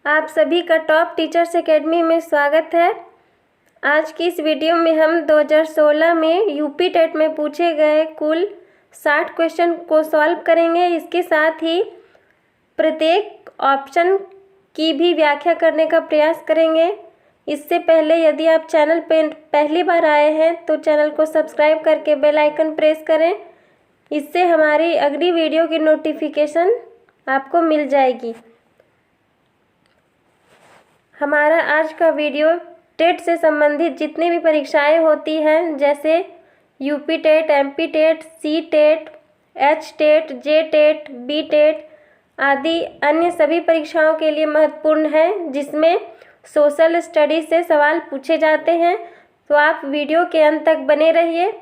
आप सभी का टॉप टीचर्स एकेडमी में स्वागत है। आज की इस वीडियो में हम 2016 में यूपी टेट में पूछे गए कुल 60 क्वेश्चन को सॉल्व करेंगे। इसके साथ ही प्रत्येक ऑप्शन की भी व्याख्या करने का प्रयास करेंगे। इससे पहले यदि आप चैनल पर पहली बार आए हैं तो चैनल को सब्सक्राइब करके बेल आइकन प्रेस करें। इससे हमारी अगली वीडियो की नोटिफिकेशन आपको मिल जाएगी। हमारा आज का वीडियो टेट से संबंधित जितनी भी परीक्षाएं होती हैं, जैसे UP TET, MP TET, C TET, H TET, J TET, B TET आदि अन्य सभी परीक्षाओं के लिए महत्वपूर्ण है, जिसमें सोशल स्टडी से सवाल पूछे जाते हैं। तो आप वीडियो के अंत तक बने रहिए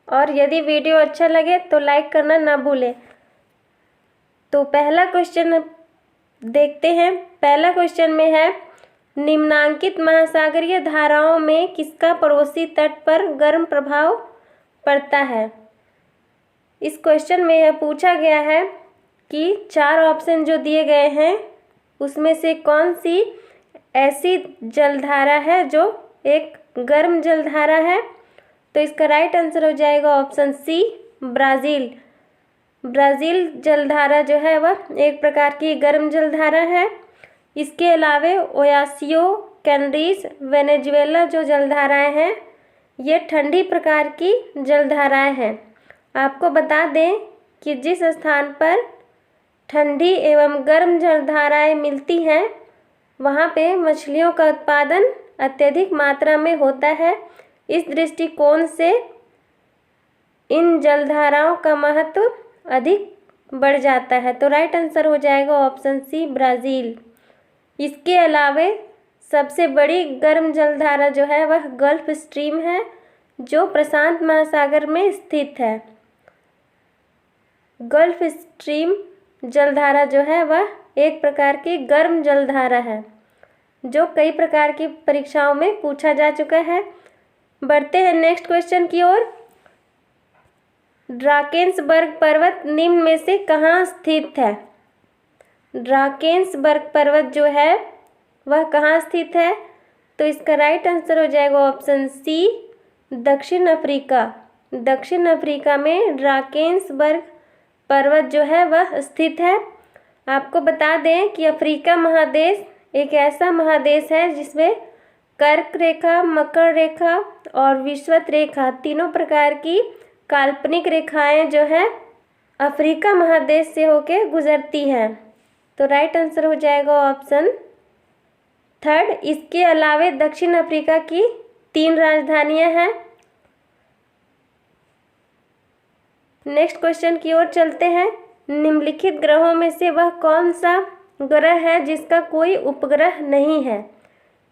और यदि वीडियो अच्छा लगे तो लाइक करना ना भूलें। तो पहला क्वेश्चन देखते हैं। पहला क्वेश्चन में है, निम्नांकित महासागरीय धाराओं में किसका पड़ोसी तट पर गर्म प्रभाव पड़ता है। इस क्वेश्चन में यह पूछा गया है कि 4 ऑप्शन जो दिए गए हैं उसमें से कौन सी ऐसी जलधारा है जो एक गर्म जलधारा है। तो इसका राइट आंसर हो जाएगा ऑप्शन सी, ब्राज़ील। ब्राज़ील जलधारा जो है वह एक प्रकार की गर्म जलधारा है। इसके अलावे ओयासियो, कैनरीज, वेनेजुएला जो जलधाराएं हैं ये ठंडी प्रकार की जलधाराएं हैं। आपको बता दें कि जिस स्थान पर ठंडी एवं गर्म जलधाराएं मिलती हैं वहाँ पे मछलियों का उत्पादन अत्यधिक मात्रा में होता है। इस दृष्टिकोण से इन जलधाराओं का महत्व अधिक बढ़ जाता है। तो राइट आंसर हो जाएगा ऑप्शन सी, ब्राज़ील। इसके अलावे सबसे बड़ी गर्म जलधारा जो है वह गल्फ स्ट्रीम है, जो प्रशांत महासागर में स्थित है। गल्फ स्ट्रीम जलधारा जो है वह एक प्रकार की गर्म जलधारा है, जो कई प्रकार की परीक्षाओं में पूछा जा चुका है। बढ़ते हैं नेक्स्ट क्वेश्चन की ओर। ड्राकेंसबर्ग पर्वत निम्न में से कहाँ स्थित है। ड्राकेंसबर्ग पर्वत जो है वह कहाँ स्थित है। तो इसका राइट आंसर हो जाएगा ऑप्शन सी, दक्षिण अफ्रीका। दक्षिण अफ्रीका में ड्राकेंसबर्ग पर्वत जो है वह स्थित है। आपको बता दें कि अफ्रीका महादेश एक ऐसा महादेश है जिसमें कर्क रेखा, मकर रेखा और विषुवत रेखा तीनों प्रकार की काल्पनिक रेखाएं जो है अफ्रीका महादेश से होके गुजरती हैं। तो राइट आंसर हो जाएगा ऑप्शन थर्ड। इसके अलावे दक्षिण अफ्रीका की 3 राजधानियां हैं। नेक्स्ट क्वेश्चन की ओर चलते हैं। निम्नलिखित ग्रहों में से वह कौन सा ग्रह है जिसका कोई उपग्रह नहीं है।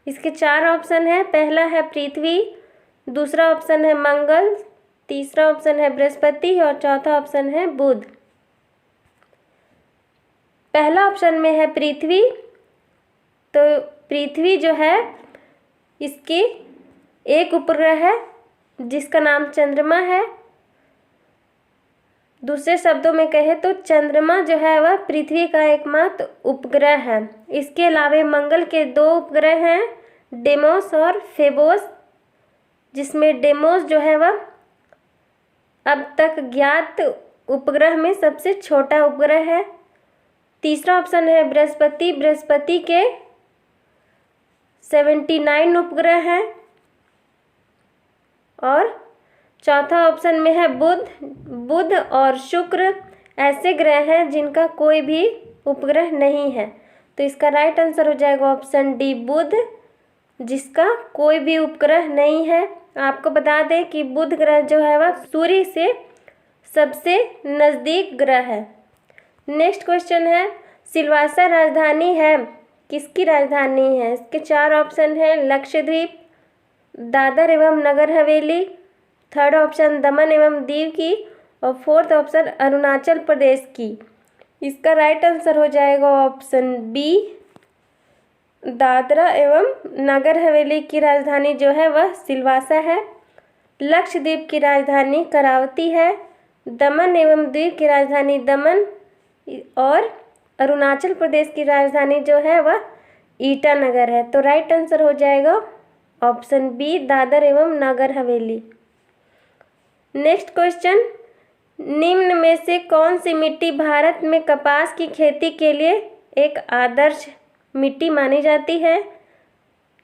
इसके 4 ऑप्शन है। पहला है पृथ्वी, दूसरा ऑप्शन है मंगल, तीसरा ऑप्शन है बृहस्पति और चौथा ऑप्शन है बुध। पहला ऑप्शन में है पृथ्वी। तो पृथ्वी जो है इसकी एक उपग्रह है जिसका नाम चंद्रमा है। दूसरे शब्दों में कहें तो चंद्रमा जो है वह पृथ्वी का एकमात्र उपग्रह है। इसके अलावे मंगल के 2 उपग्रह हैं, डेमोस और फेबोस, जिसमें डेमोस जो है वह अब तक ज्ञात उपग्रह में सबसे छोटा उपग्रह है। तीसरा ऑप्शन है बृहस्पति। बृहस्पति के 79 उपग्रह हैं। और चौथा ऑप्शन में है बुध। बुध और शुक्र ऐसे ग्रह हैं जिनका कोई भी उपग्रह नहीं है। तो इसका राइट आंसर हो जाएगा ऑप्शन डी, बुध, जिसका कोई भी उपग्रह नहीं है। आपको बता दें कि बुध ग्रह जो है वह सूर्य से सबसे नज़दीक ग्रह है। नेक्स्ट क्वेश्चन है, सिलवासा राजधानी है किसकी राजधानी है। इसके 4 ऑप्शन है। लक्षद्वीप, दादर एवं नगर हवेली, थर्ड ऑप्शन दमन एवं दीव की और फोर्थ ऑप्शन अरुणाचल प्रदेश की। इसका राइट आंसर हो जाएगा ऑप्शन बी, दादरा एवं नगर हवेली की राजधानी जो है वह सिलवासा है। लक्षद्वीप की राजधानी करावती है। दमन एवं दीव की राजधानी दमन और अरुणाचल प्रदेश की राजधानी जो है वह ईटानगर है। तो राइट आंसर हो जाएगा ऑप्शन बी, दादर एवं नगर हवेली। नेक्स्ट क्वेश्चन, निम्न में से कौन सी मिट्टी भारत में कपास की खेती के लिए एक आदर्श मिट्टी मानी जाती है?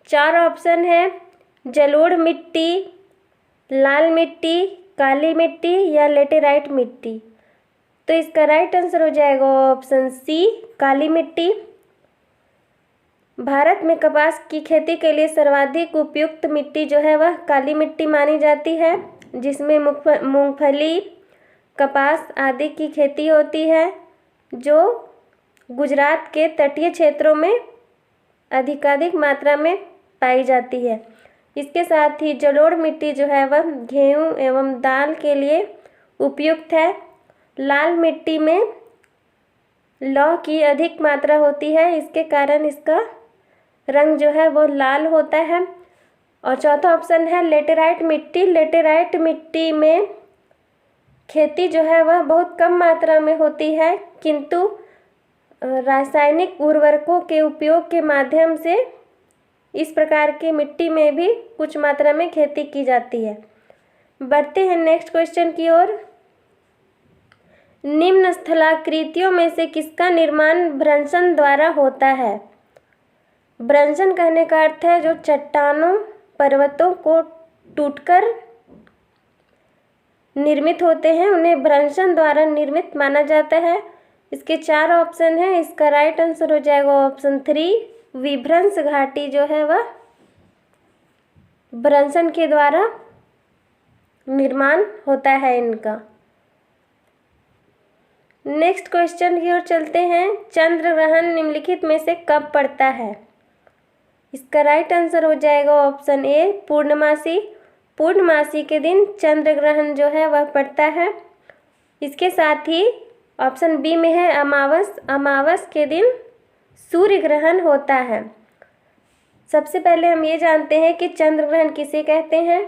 4 ऑप्शन है, जलोढ़ मिट्टी, लाल मिट्टी, काली मिट्टी या लेटेराइट मिट्टी। तो इसका राइट आंसर हो जाएगा ऑप्शन सी, काली मिट्टी। भारत में कपास की खेती के लिए सर्वाधिक उपयुक्त मिट्टी जो है वह काली मिट्टी मानी जाती है, जिसमें मूंगफली, कपास आदि की खेती होती है, जो गुजरात के तटीय क्षेत्रों में अधिकाधिक मात्रा में पाई जाती है। इसके साथ ही जलोढ़ मिट्टी जो है वह गेहूँ एवं दाल के लिए उपयुक्त है। लाल मिट्टी में लौह की अधिक मात्रा होती है, इसके कारण इसका रंग जो है वो लाल होता है। और चौथा ऑप्शन है लेटेराइट मिट्टी। लेटेराइट मिट्टी में खेती जो है वह बहुत कम मात्रा में होती है, किंतु रासायनिक उर्वरकों के उपयोग के माध्यम से इस प्रकार की मिट्टी में भी कुछ मात्रा में खेती की जाती है। बढ़ते हैं नेक्स्ट क्वेश्चन की ओर। निम्न स्थलाकृतियों में से किसका निर्माण भ्रंशन द्वारा होता है? भ्रंशन कहने का अर्थ है जो चट्टानों, पर्वतों को टूटकर निर्मित होते हैं, उन्हें भ्रंशन द्वारा निर्मित माना जाता है। इसके 4 ऑप्शन है, इसका राइट आंसर हो जाएगा ऑप्शन 3, विभ्रंश घाटी जो है वह भ्रंशन के द्वारा निर्माण होता है इनका। नेक्स्ट क्वेश्चन की ओर चलते हैं। चंद्र ग्रहण निम्नलिखित में से कब पड़ता है? इसका राइट आंसर हो जाएगा ऑप्शन ए, पूर्णमासी। पूर्णमासी के दिन चंद्र ग्रहण जो है वह पड़ता है। इसके साथ ही ऑप्शन बी में है अमावस। अमावस के दिन सूर्य ग्रहण होता है। सबसे पहले हम ये जानते हैं कि चंद्र ग्रहण किसे कहते हैं।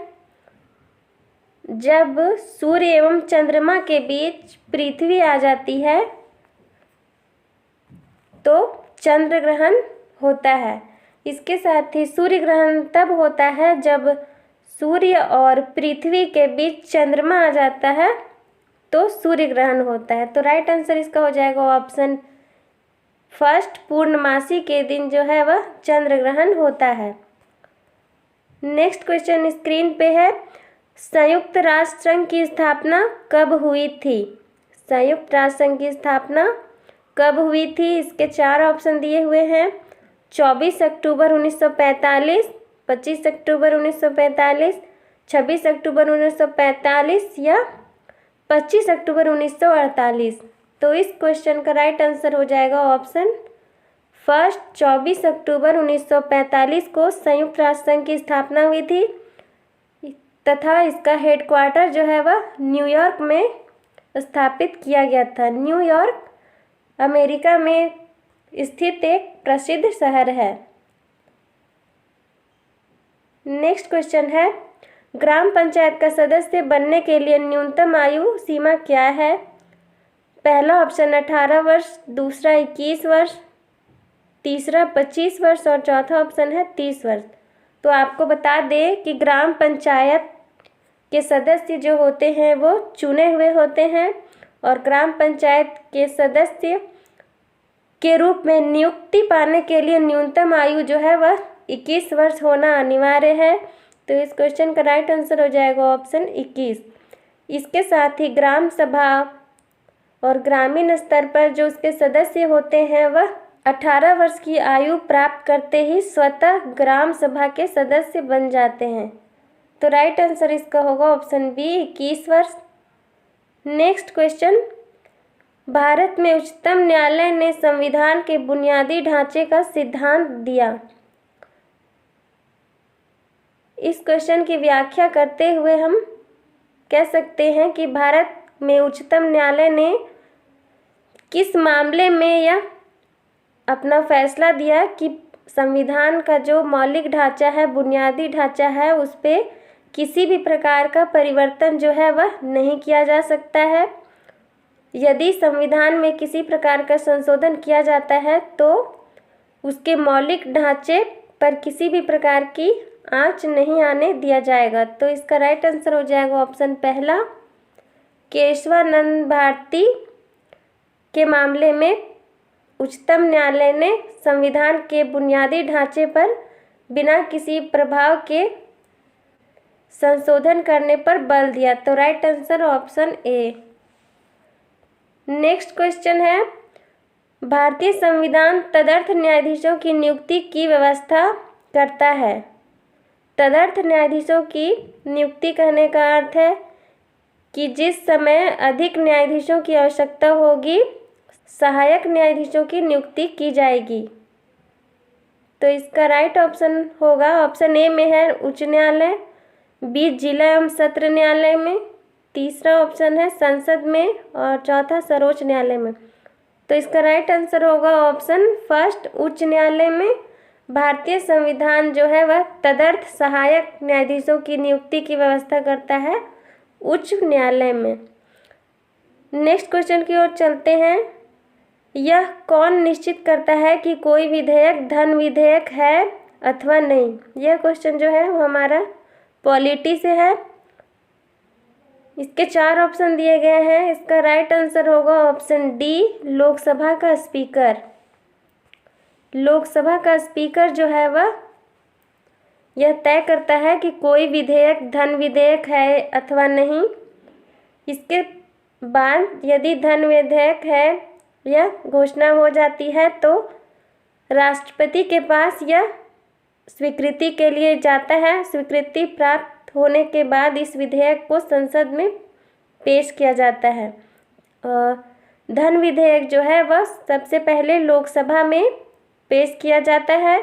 जब सूर्य एवं चंद्रमा के बीच पृथ्वी आ जाती है तो चंद्र ग्रहण होता है। इसके साथ ही सूर्य ग्रहण तब होता है जब सूर्य और पृथ्वी के बीच चंद्रमा आ जाता है तो सूर्य ग्रहण होता है। तो राइट आंसर इसका हो जाएगा ऑप्शन फर्स्ट, पूर्णमासी के दिन जो है वह चंद्र ग्रहण होता है। नेक्स्ट क्वेश्चन स्क्रीन पे है, संयुक्त राष्ट्र संघ की स्थापना कब हुई थी? संयुक्त राष्ट्र संघ की स्थापना कब हुई थी? इसके 4 ऑप्शन दिए हुए हैं, 24 अक्टूबर 1945, 25 अक्टूबर 1945, 26 अक्टूबर 1945 या 25 अक्टूबर 1948। तो इस क्वेश्चन का राइट आंसर हो जाएगा ऑप्शन फर्स्ट, 24 अक्टूबर 1945 को संयुक्त राष्ट्र संघ की स्थापना हुई थी तथा इसका हेडक्वार्टर जो है वह न्यूयॉर्क में स्थापित किया गया था। न्यूयॉर्क अमेरिका में स्थित एक प्रसिद्ध शहर है। नेक्स्ट क्वेश्चन है, ग्राम पंचायत का सदस्य बनने के लिए न्यूनतम आयु सीमा क्या है? पहला ऑप्शन 18 वर्ष, दूसरा 21 वर्ष, तीसरा 25 वर्ष और चौथा ऑप्शन है 30 वर्ष। तो आपको बता दें कि ग्राम पंचायत के सदस्य जो होते हैं वो चुने हुए होते हैं और ग्राम पंचायत के सदस्य के रूप में नियुक्ति पाने के लिए न्यूनतम आयु जो है वह 21 वर्ष होना अनिवार्य है। तो इस क्वेश्चन का राइट आंसर हो जाएगा ऑप्शन 21। इसके साथ ही ग्राम सभा और ग्रामीण स्तर पर जो उसके सदस्य होते हैं वह 18 वर्ष की आयु प्राप्त करते ही स्वतः ग्राम सभा के सदस्य बन जाते हैं। तो राइट आंसर इसका होगा ऑप्शन बी, 21 वर्ष। नेक्स्ट क्वेश्चन, भारत में उच्चतम न्यायालय ने संविधान के बुनियादी ढांचे का सिद्धांत दिया। इस क्वेश्चन की व्याख्या करते हुए हम कह सकते हैं कि भारत में उच्चतम न्यायालय ने किस मामले में यह अपना फैसला दिया कि संविधान का जो मौलिक ढांचा है, बुनियादी ढांचा है, उस पे किसी भी प्रकार का परिवर्तन जो है वह नहीं किया जा सकता है। यदि संविधान में किसी प्रकार का संशोधन किया जाता है तो उसके मौलिक ढांचे पर किसी भी प्रकार की आंच नहीं आने दिया जाएगा। तो इसका राइट आंसर हो जाएगा ऑप्शन पहला। केशवानंद भारती के मामले में उच्चतम न्यायालय ने संविधान के बुनियादी ढांचे पर बिना किसी प्रभाव के संशोधन करने पर बल दिया। तो right answer option A. Next question है, भारतीय संविधान तदर्थ न्यायाधीशों की नियुक्ति की व्यवस्था करता है। तदर्थ न्यायाधीशों की नियुक्ति कहने का अर्थ है कि जिस समय अधिक न्यायाधीशों की आवश्यकता होगी सहायक न्यायाधीशों की नियुक्ति की जाएगी। तो इसका राइट ऑप्शन होगा ऑप्शन ए में है उच्च न्यायालय, बी जिला एवं सत्र न्यायालय में, तीसरा ऑप्शन है संसद में और चौथा सर्वोच्च न्यायालय में। तो इसका राइट आंसर होगा ऑप्शन फर्स्ट उच्च न्यायालय में। भारतीय संविधान जो है वह तदर्थ सहायक न्यायाधीशों की नियुक्ति की व्यवस्था करता है उच्च न्यायालय में। नेक्स्ट क्वेश्चन की ओर चलते हैं, यह कौन निश्चित करता है कि कोई विधेयक धन विधेयक है अथवा नहीं। यह क्वेश्चन जो है वो हमारा पॉलिटी से है। इसके 4 ऑप्शन दिए गए हैं। इसका राइट आंसर होगा ऑप्शन डी लोकसभा का स्पीकर। लोकसभा का स्पीकर जो है वह यह तय करता है कि कोई विधेयक धन विधेयक है अथवा नहीं। इसके बाद यदि धन विधेयक है यह घोषणा हो जाती है तो राष्ट्रपति के पास यह स्वीकृति के लिए जाता है। स्वीकृति प्राप्त होने के बाद इस विधेयक को संसद में पेश किया जाता है। धन विधेयक जो है वह सबसे पहले लोकसभा में पेश किया जाता है।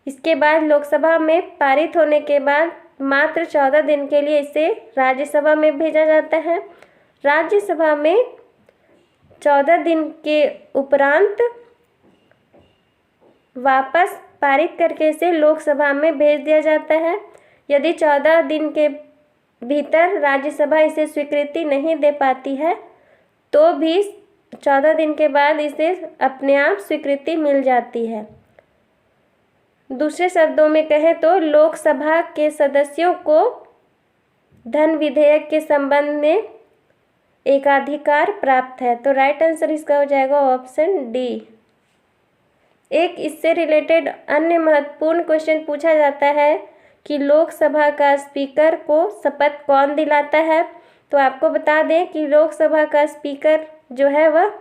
इसके बाद लोकसभा में पारित होने के बाद मात्र 14 दिन के लिए इसे राज्यसभा में भेजा जाता है। राज्यसभा में 14 दिन के उपरांत वापस पारित करके इसे लोकसभा में भेज दिया जाता है। यदि 14 दिन के भीतर राज्यसभा इसे स्वीकृति नहीं दे पाती है तो भी 14 दिन के बाद इसे अपने आप स्वीकृति मिल जाती है। दूसरे शब्दों में कहें तो लोकसभा के सदस्यों को धन विधेयक के संबंध में एकाधिकार प्राप्त है। तो राइट आंसर इसका हो जाएगा ऑप्शन डी। एक इससे रिलेटेड अन्य महत्वपूर्ण क्वेश्चन पूछा जाता है कि लोकसभा का स्पीकर को शपथ कौन दिलाता है। तो आपको बता दें कि लोकसभा का स्पीकर जो है वह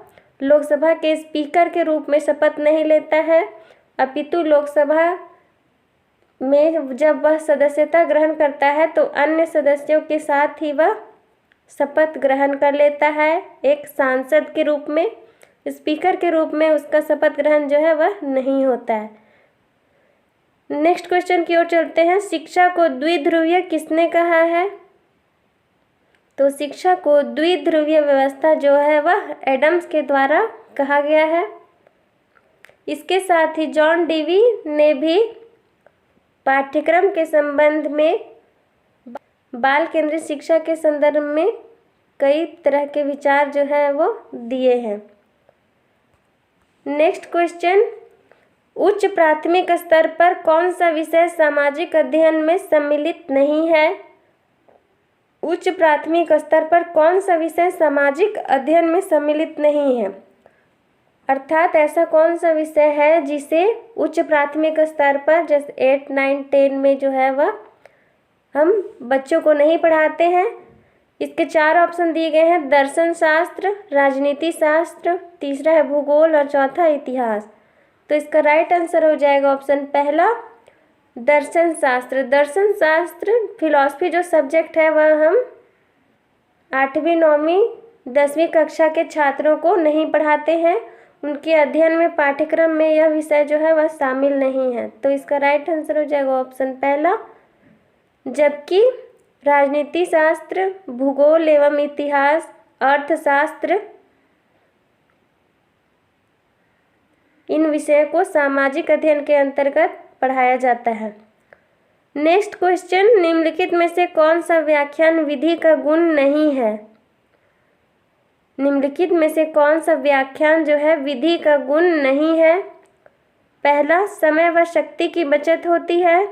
लोकसभा के स्पीकर के रूप में शपथ नहीं लेता है, अपितु लोकसभा में जब वह सदस्यता ग्रहण करता है तो अन्य सदस्यों के साथ ही वह शपथ ग्रहण कर लेता है। एक सांसद के रूप में, स्पीकर के रूप में उसका शपथ ग्रहण जो है वह नहीं होता है। नेक्स्ट क्वेश्चन की ओर चलते हैं, शिक्षा को द्विध्रुवीय किसने कहा है। तो शिक्षा को द्विध्रुवीय व्यवस्था जो है वह एडम्स के द्वारा कहा गया है। इसके साथ ही जॉन डीवी ने भी पाठ्यक्रम के संबंध में बाल केंद्रित शिक्षा के संदर्भ में कई तरह के विचार जो है वो दिए हैं। नेक्स्ट क्वेश्चन, उच्च प्राथमिक स्तर पर कौन सा विषय सामाजिक अध्ययन में सम्मिलित नहीं है। उच्च प्राथमिक स्तर पर कौन सा विषय सामाजिक अध्ययन में सम्मिलित नहीं है, अर्थात ऐसा कौन सा विषय है जिसे उच्च प्राथमिक स्तर पर जैसे 8, 9, 10 में जो है वह हम बच्चों को नहीं पढ़ाते हैं। इसके 4 ऑप्शन दिए गए हैं, दर्शन शास्त्र, राजनीति शास्त्र, तीसरा है भूगोल और चौथा इतिहास। तो इसका राइट आंसर हो जाएगा ऑप्शन पहला दर्शन शास्त्र। दर्शन शास्त्र फिलॉसफी जो सब्जेक्ट है वह हम 8वीं 9वीं 10वीं कक्षा के छात्रों को नहीं पढ़ाते हैं। उनके अध्ययन में पाठ्यक्रम में यह विषय जो है वह शामिल नहीं है। तो इसका राइट आंसर हो जाएगा ऑप्शन पहला। जबकि राजनीति शास्त्र, भूगोल एवं इतिहास, अर्थशास्त्र इन विषयों को सामाजिक अध्ययन के अंतर्गत पढ़ाया जाता है। नेक्स्ट क्वेश्चन, निम्नलिखित में से कौन सा व्याख्यान विधि का गुण नहीं है। निम्नलिखित में से कौन सा व्याख्यान जो है विधि का गुण नहीं है? पहला, समय व शक्ति की बचत होती है।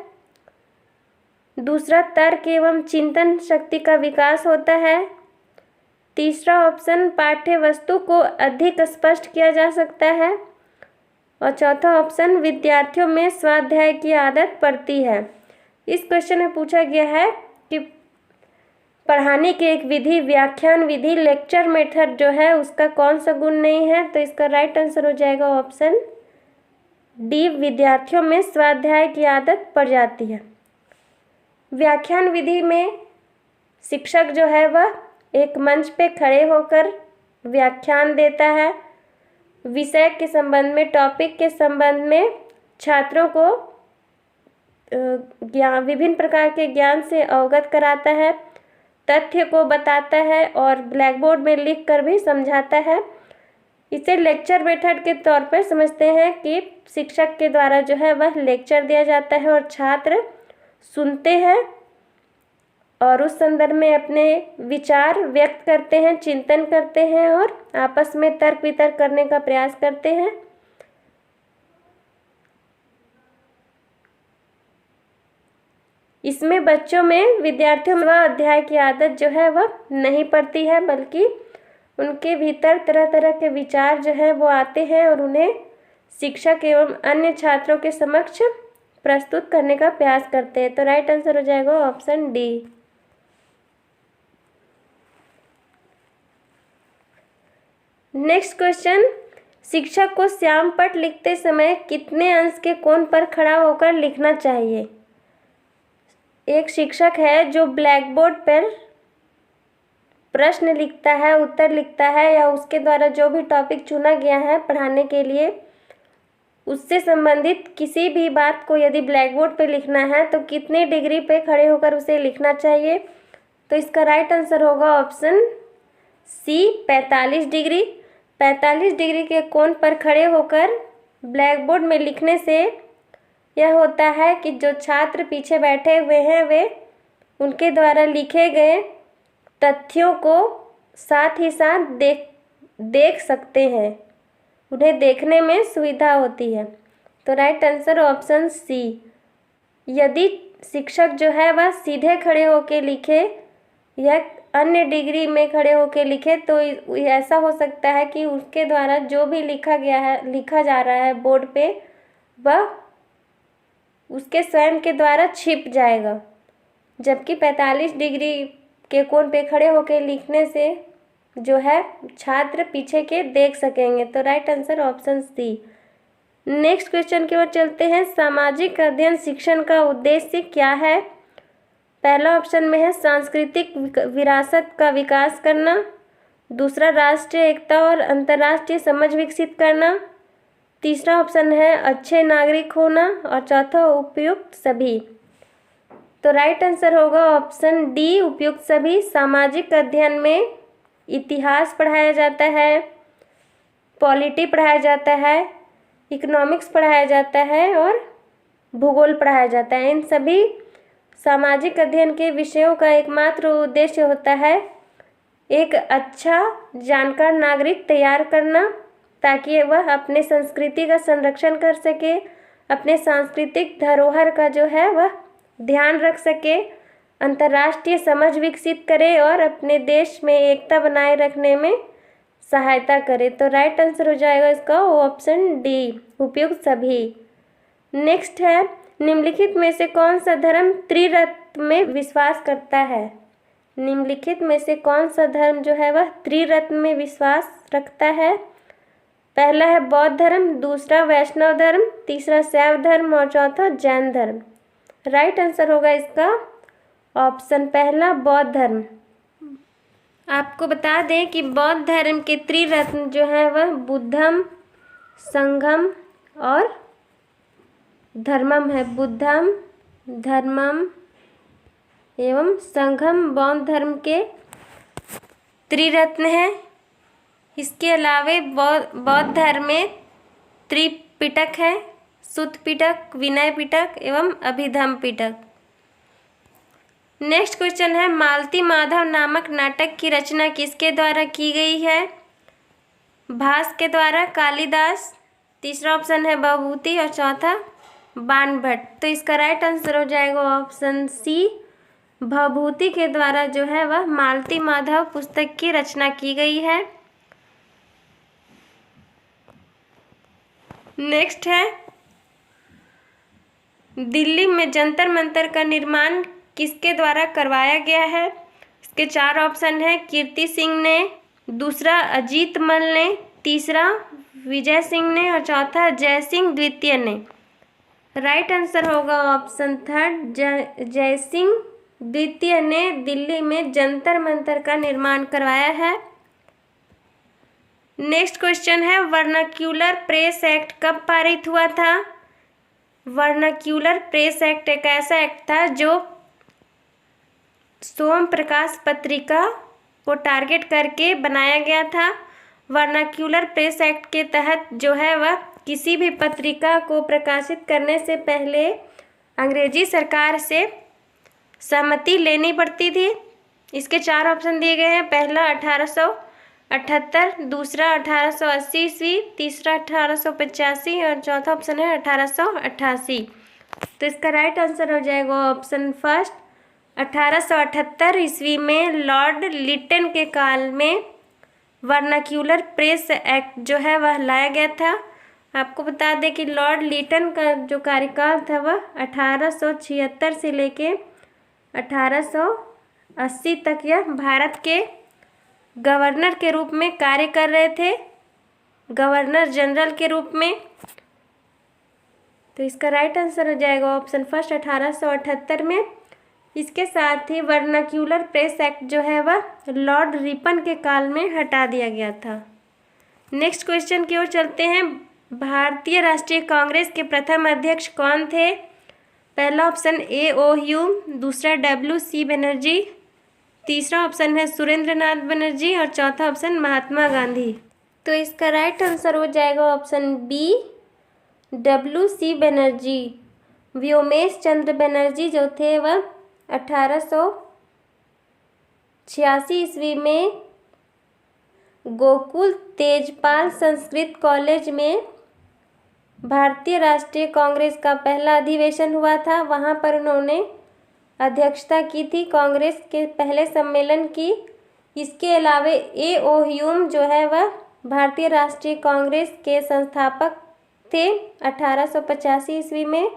दूसरा, तर्क एवं चिंतन शक्ति का विकास होता है। तीसरा ऑप्शन, पाठ्य वस्तु को अधिक स्पष्ट किया जा सकता है। और चौथा ऑप्शन, विद्यार्थियों में स्वाध्याय की आदत पड़ती है। इस क्वेश्चन में पूछा गया है कि पढ़ाने की एक विधि, व्याख्यान विधि, लेक्चर मेथड जो है उसका कौन सा गुण नहीं है? तो इसका राइट आंसर हो जाएगा ऑप्शन डी, विद्यार्थियों में स्वाध्याय की आदत पड़ जाती है। व्याख्यान विधि में शिक्षक जो है वह एक मंच पे खड़े होकर व्याख्यान देता है। विषय के संबंध में, टॉपिक के संबंध में छात्रों को विभिन्न प्रकार के ज्ञान से अवगत कराता है, तथ्य को बताता है और ब्लैक बोर्ड में लिख कर भी समझाता है। इसे लेक्चर मेथड के तौर पर समझते हैं कि शिक्षक के द्वारा जो है वह लेक्चर दिया जाता है और छात्र सुनते हैं और उस संदर्भ में अपने विचार व्यक्त करते हैं, चिंतन करते हैं और आपस में तर्क वितर्क करने का प्रयास करते हैं। इसमें बच्चों में, विद्यार्थियों में अध्याय की आदत जो है वह नहीं पड़ती है, बल्कि उनके भीतर तरह तरह के विचार जो है वो आते हैं और उन्हें शिक्षक एवं अन्य छात्रों के समक्ष प्रस्तुत करने का प्रयास करते हैं। तो राइट आंसर हो जाएगा ऑप्शन डी। नेक्स्ट क्वेश्चन, शिक्षक को श्यामपट्ट लिखते समय कितने अंश के कोण पर खड़ा होकर लिखना चाहिए? एक शिक्षक है जो ब्लैक बोर्ड पर प्रश्न लिखता है, उत्तर लिखता है या उसके द्वारा जो भी टॉपिक चुना गया है पढ़ाने के लिए, उससे संबंधित किसी भी बात को यदि ब्लैक बोर्ड पे लिखना है तो कितने डिग्री पे खड़े होकर उसे लिखना चाहिए? तो इसका राइट आंसर होगा ऑप्शन सी, 45 डिग्री। 45 डिग्री के कोण पर खड़े होकर ब्लैक बोर्ड में लिखने से यह होता है कि जो छात्र पीछे बैठे हुए हैं वे उनके द्वारा लिखे गए तथ्यों को साथ ही साथ देख सकते हैं, उन्हें देखने में सुविधा होती है। तो राइट आंसर ऑप्शन सी। यदि शिक्षक जो है वह सीधे खड़े होकर लिखे या अन्य डिग्री में खड़े होकर लिखे तो ऐसा हो सकता है कि उसके द्वारा जो भी लिखा जा रहा है बोर्ड पे वह उसके स्वयं के द्वारा छिप जाएगा, जबकि 45 डिग्री के कोण पे खड़े होकर लिखने से जो है छात्र पीछे के देख सकेंगे। तो right answer option C. Next question की ओर चलते हैं। सामाजिक अध्ययन शिक्षण का उद्देश्य क्या है? पहला ऑप्शन में है सांस्कृतिक विरासत का विकास करना। दूसरा, राष्ट्रीय एकता और अंतर्राष्ट्रीय समझ विकसित करना। तीसरा ऑप्शन है अच्छे नागरिक होना और चौथा उपयुक्त सभी। तो राइट आंसर होगा ऑप्शन डी, उपयुक्त सभी। सामाजिक अध्ययन में इतिहास पढ़ाया जाता है, पॉलिटी पढ़ाया जाता है, इकोनॉमिक्स पढ़ाया जाता है और भूगोल पढ़ाया जाता है। इन सभी सामाजिक अध्ययन के विषयों का एकमात्र उद्देश्य होता है एक अच्छा जानकार नागरिक तैयार करना, ताकि वह अपने संस्कृति का संरक्षण कर सके, अपने सांस्कृतिक धरोहर का जो है वह ध्यान रख सके, अंतर्राष्ट्रीय समझ विकसित करे और अपने देश में एकता बनाए रखने में सहायता करे। तो राइट आंसर हो जाएगा इसका ऑप्शन डी, उपयुक्त सभी। नेक्स्ट है, निम्नलिखित में से कौन सा धर्म त्रिरत्न में विश्वास करता है? निम्नलिखित में से कौन सा धर्म जो है वह त्रिरत्न में विश्वास रखता है? पहला है बौद्ध धर्म, दूसरा वैष्णव धर्म, तीसरा शैव धर्म और चौथा जैन धर्म। राइट आंसर होगा इसका ऑप्शन पहला, बौद्ध धर्म। आपको बता दें कि बौद्ध धर्म के त्रिरत्न जो है वह बुद्धम, संघम और धर्मम है। बुद्धम, धर्मम एवं संघम बौद्ध धर्म के त्रिरत्न है। इसके अलावे बौद्ध धर्म में त्रिपिटक है, सुत्त पिटक, विनय पिटक एवं अभिधम पिटक। नेक्स्ट क्वेश्चन है, मालती माधव नामक नाटक की रचना किसके द्वारा की गई है? भास के द्वारा, कालिदास, तीसरा ऑप्शन है भभूति और चौथा बाणभट्ट। तो इसका राइट आंसर हो जाएगा ऑप्शन सी, भभूति के द्वारा जो है वह मालती माधव पुस्तक की रचना की गई है। नेक्स्ट है, दिल्ली में जंतर मंतर का निर्माण किसके द्वारा करवाया गया है? इसके चार ऑप्शन है, कीर्ति सिंह ने, दूसरा अजीत मल ने, तीसरा विजय सिंह ने और चौथा जय सिंह द्वितीय ने। राइट आंसर होगा ऑप्शन थर्ड, जय सिंह द्वितीय ने दिल्ली में जंतर मंतर का निर्माण करवाया है। नेक्स्ट क्वेश्चन है, वर्नाक्यूलर प्रेस एक्ट कब पारित हुआ था? वर्नाक्यूलर प्रेस एक्ट एक ऐसा एक्ट था जो सोम प्रकाश पत्रिका को टारगेट करके बनाया गया था। वर्नाक्यूलर प्रेस एक्ट के तहत जो है वह किसी भी पत्रिका को प्रकाशित करने से पहले अंग्रेजी सरकार से सहमति लेनी पड़ती थी। इसके चार ऑप्शन दिए गए हैं, पहला 1878, दूसरा 1880 ईस्वी, तीसरा 1885 और चौथा ऑप्शन है 1888। तो इसका राइट आंसर हो जाएगा ऑप्शन फर्स्ट, 1878 ईस्वी में लॉर्ड लिटन के काल में वर्नाक्यूलर प्रेस एक्ट जो है वह लाया गया था। आपको बता दें कि लॉर्ड लिटन का जो कार्यकाल था वह 1876 से लेके 1880 तक यह भारत के गवर्नर के रूप में कार्य कर रहे थे, गवर्नर जनरल के रूप में। तो इसका राइट आंसर हो जाएगा ऑप्शन फर्स्ट, 1878 में। इसके साथ ही वर्नाक्यूलर प्रेस एक्ट जो है वह लॉर्ड रिपन के काल में हटा दिया गया था। नेक्स्ट क्वेश्चन की ओर चलते हैं, भारतीय राष्ट्रीय कांग्रेस के प्रथम अध्यक्ष कौन थे? पहला ऑप्शन A.O. ह्यूम, दूसरा W.C. बनर्जी, तीसरा ऑप्शन है सुरेंद्र नाथ बनर्जी और चौथा ऑप्शन महात्मा गांधी। तो इसका राइट आंसर हो जाएगा option B, W.C. Banerjee. Vyomesh Chandra Banerjee जो थे वह 1886 ईस्वी में गोकुल तेजपाल संस्कृत कॉलेज में भारतीय राष्ट्रीय कांग्रेस का पहला अधिवेशन हुआ था। वहाँ पर उन्होंने अध्यक्षता की थी कांग्रेस के पहले सम्मेलन की। इसके अलावा A.O. ह्यूम जो है वह भारतीय राष्ट्रीय कांग्रेस के संस्थापक थे। 1885 ईस्वी में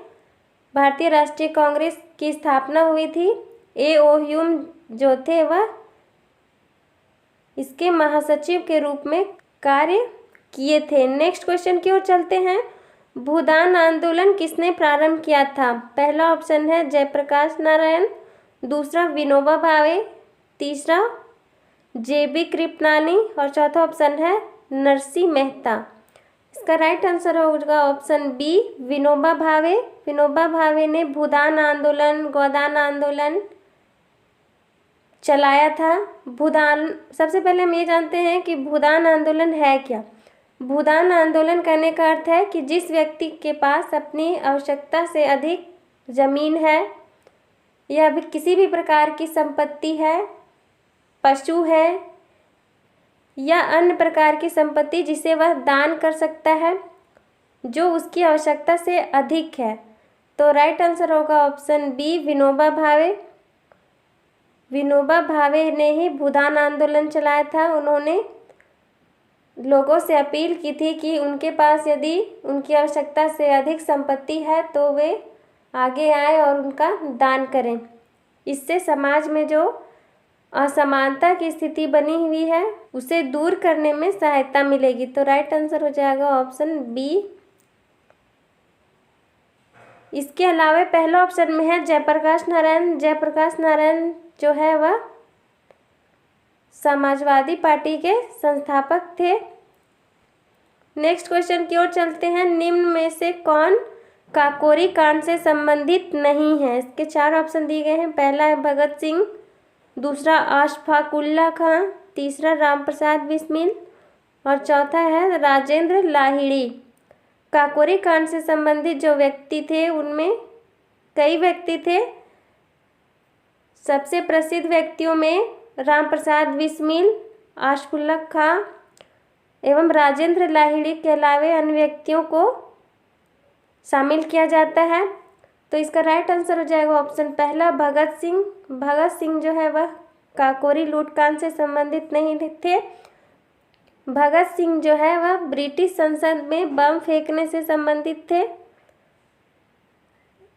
भारतीय राष्ट्रीय कांग्रेस की स्थापना हुई थी। A.O. ह्यूम जो थे वह इसके महासचिव के रूप में कार्य किए थे। नेक्स्ट क्वेश्चन की ओर चलते हैं, भूदान आंदोलन किसने प्रारंभ किया था? पहला ऑप्शन है जयप्रकाश नारायण, दूसरा विनोबा भावे, तीसरा J.B. कृपलानी और चौथा ऑप्शन है नरसिंह मेहता। इसका राइट आंसर होगा ऑप्शन बी, विनोबा भावे। विनोबा भावे ने भूदान आंदोलन, गोदान आंदोलन चलाया था। भूदान, सबसे पहले हम ये जानते हैं कि भूदान आंदोलन है क्या। भूदान आंदोलन करने का अर्थ है कि जिस व्यक्ति के पास अपनी आवश्यकता से अधिक जमीन है या भी किसी भी प्रकार की संपत्ति है, पशु है या अन्य प्रकार की संपत्ति जिसे वह दान कर सकता है, जो उसकी आवश्यकता से अधिक है। तो राइट आंसर होगा ऑप्शन बी, विनोबा भावे। विनोबा भावे ने ही भूदान आंदोलन चलाया था। उन्होंने लोगों से अपील की थी कि उनके पास यदि उनकी आवश्यकता से अधिक संपत्ति है तो वे आगे आए और उनका दान करें। इससे समाज में जो असमानता की स्थिति बनी हुई है उसे दूर करने में सहायता मिलेगी। तो राइट आंसर हो जाएगा ऑप्शन बी। इसके अलावा पहला ऑप्शन में है जयप्रकाश नारायण। जयप्रकाश नारायण जो है वह समाजवादी पार्टी के संस्थापक थे। नेक्स्ट क्वेश्चन की ओर चलते हैं, निम्न में से कौन काकोरी कांड से संबंधित नहीं है? इसके चार ऑप्शन दिए गए हैं, पहला है भगत सिंह, दूसरा अशफाक उल्लाह खां, तीसरा रामप्रसाद बिस्मिल और चौथा है राजेंद्र लाहिड़ी। काकोरी कांड से संबंधित जो व्यक्ति थे उनमें कई व्यक्ति थे। सबसे प्रसिद्ध व्यक्तियों में रामप्रसाद बिस्मिल, अशफाक उल्लाह खां, एवं राजेंद्र लाहिड़ी के अलावे अन्य व्यक्तियों को शामिल किया जाता है। तो इसका राइट आंसर हो जाएगा ऑप्शन पहला भगत सिंह। भगत सिंह जो है वह काकोरी लूटकांड से संबंधित नहीं थे। भगत सिंह जो है वह ब्रिटिश संसद में बम फेंकने से संबंधित थे।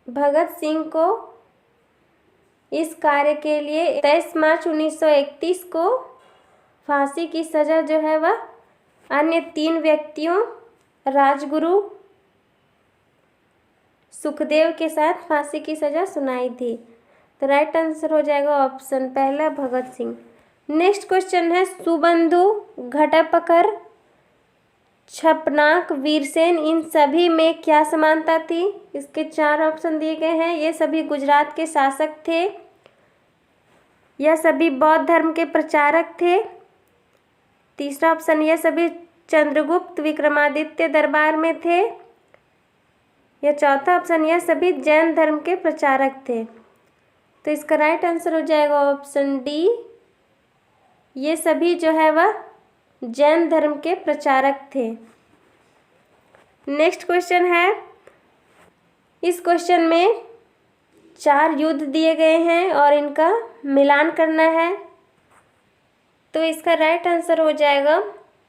भगत सिंह को इस कार्य के लिए 23 मार्च 1931 को फांसी की सजा जो है वह अन्य 3 व्यक्तियों राजगुरु सुखदेव के साथ फांसी की सजा सुनाई थी। तो राइट आंसर हो जाएगा ऑप्शन पहला भगत सिंह। नेक्स्ट क्वेश्चन है सुबंधु, घटापकर, छपनाक, वीरसेन इन सभी में क्या समानता थी? इसके 4 ऑप्शन दिए गए हैं। ये सभी गुजरात के शासक थे। यह सभी बौद्ध धर्म के प्रचारक थे। तीसरा ऑप्शन, यह सभी चंद्रगुप्त विक्रमादित्य दरबार में थे। या चौथा ऑप्शन, यह सभी जैन धर्म के प्रचारक थे। तो इसका राइट आंसर हो जाएगा ऑप्शन डी, ये सभी जो है वह जैन धर्म के प्रचारक थे। नेक्स्ट क्वेश्चन है, इस क्वेश्चन में 4 युद्ध दिए गए हैं और इनका मिलान करना है। तो इसका राइट आंसर हो जाएगा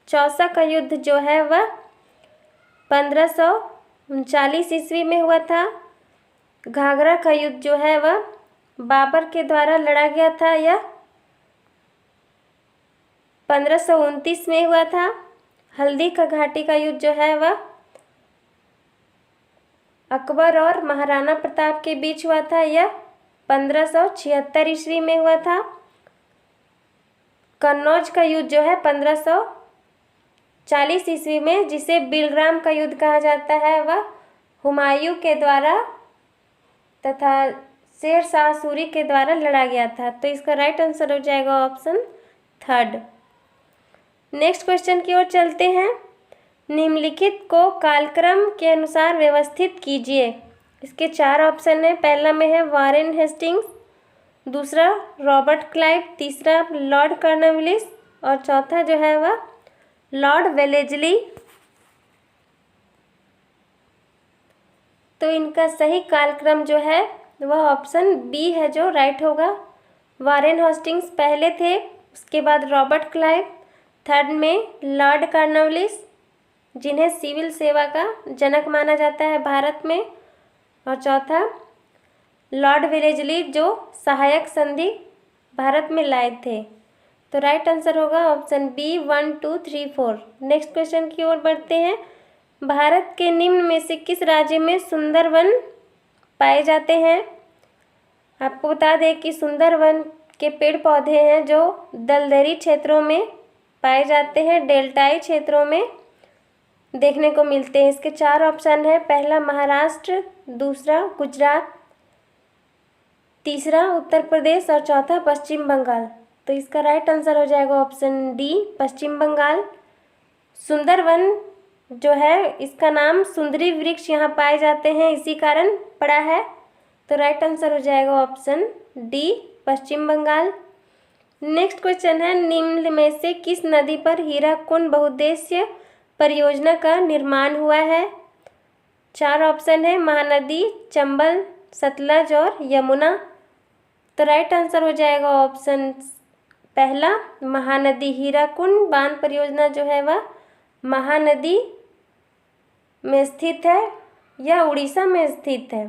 चौसा का युद्ध जो है वह 1539 ईस्वी में हुआ था। घाघरा का युद्ध जो है वह बाबर के द्वारा लड़ा गया था, यह 1529 में हुआ था। हल्दी का घाटी का युद्ध जो है वह अकबर और महाराणा प्रताप के बीच हुआ था, यह 1576 ईस्वी में हुआ था। कन्नौज का युद्ध जो है 1540 ईस्वी में, जिसे बिलग्राम का युद्ध कहा जाता है, वह हुमायूं के द्वारा तथा शेर शाह सूरी के द्वारा लड़ा गया था। तो इसका राइट आंसर हो जाएगा ऑप्शन थर्ड। नेक्स्ट क्वेश्चन की ओर चलते हैं। निम्नलिखित को कालक्रम के अनुसार व्यवस्थित कीजिए। इसके 4 ऑप्शन है। पहला में है वारेन हेस्टिंग्स, दूसरा रॉबर्ट क्लाइव, तीसरा लॉर्ड कॉर्नवालिस और चौथा जो है वह लॉर्ड वेलेस्ली। तो इनका सही कालक्रम जो है वह ऑप्शन बी है जो राइट होगा। वारेन हेस्टिंग्स पहले थे, उसके बाद रॉबर्ट क्लाइव, थर्ड में लॉर्ड कॉर्नवालिस जिन्हें सिविल सेवा का जनक माना जाता है भारत में, और चौथा लॉर्ड वेलेस्ली जो सहायक संधि भारत में लाए थे। तो राइट आंसर होगा ऑप्शन बी 1, 2, 3, 4। नेक्स्ट क्वेश्चन की ओर बढ़ते हैं। भारत के निम्न में से किस राज्य में सुंदरवन पाए जाते हैं? आपको बता दें कि सुंदरवन के पेड़ पौधे हैं जो दलदली क्षेत्रों में पाए जाते हैं, डेल्टाई क्षेत्रों में देखने को मिलते हैं। इसके 4 ऑप्शन है। पहला महाराष्ट्र, दूसरा गुजरात, तीसरा उत्तर प्रदेश और चौथा पश्चिम बंगाल। तो इसका राइट आंसर हो जाएगा ऑप्शन डी पश्चिम बंगाल। सुंदरवन जो है इसका नाम सुंदरी वृक्ष यहाँ पाए जाते हैं इसी कारण पड़ा है। तो राइट आंसर हो जाएगा ऑप्शन डी पश्चिम बंगाल। नेक्स्ट क्वेश्चन है, निम्न में से किस नदी पर हीराकुंड बहुउद्देश्य परियोजना का निर्माण हुआ है? 4 ऑप्शन है। महानदी, चंबल, सतलज और यमुना। तो राइट आंसर हो जाएगा ऑप्शन पहला महानदी। हीराकुंड बांध परियोजना जो है वह महानदी में स्थित है, यह उड़ीसा में स्थित है।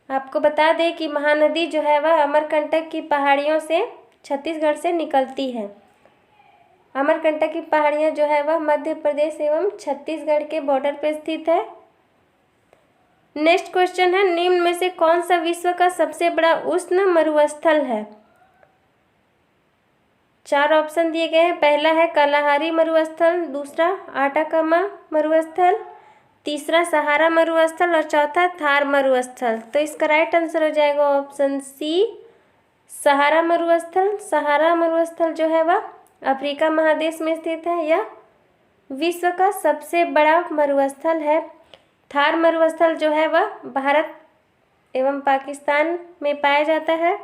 आपको बता दें कि महानदी जो है वह अमरकंटक की पहाड़ियों से छत्तीसगढ़ से निकलती है। अमरकंटक की पहाड़ियाँ जो है वह मध्य प्रदेश एवं छत्तीसगढ़ के बॉर्डर पर स्थित है। नेक्स्ट क्वेश्चन है, निम्न में से कौन सा विश्व का सबसे बड़ा उष्ण मरुस्थल है? 4 ऑप्शन दिए गए हैं। पहला है कालाहारी मरुस्थल, दूसरा आटाकामा मरुस्थल, तीसरा सहारा मरुस्थल और चौथा थार मरुस्थल। तो इसका राइट आंसर हो जाएगा ऑप्शन सी सहारा मरुस्थल। सहारा मरुस्थल जो है वह अफ्रीका महादेश में स्थित है, यह विश्व का सबसे बड़ा मरुस्थल है। थार मरुस्थल जो है वह भारत एवं पाकिस्तान में पाया जाता है।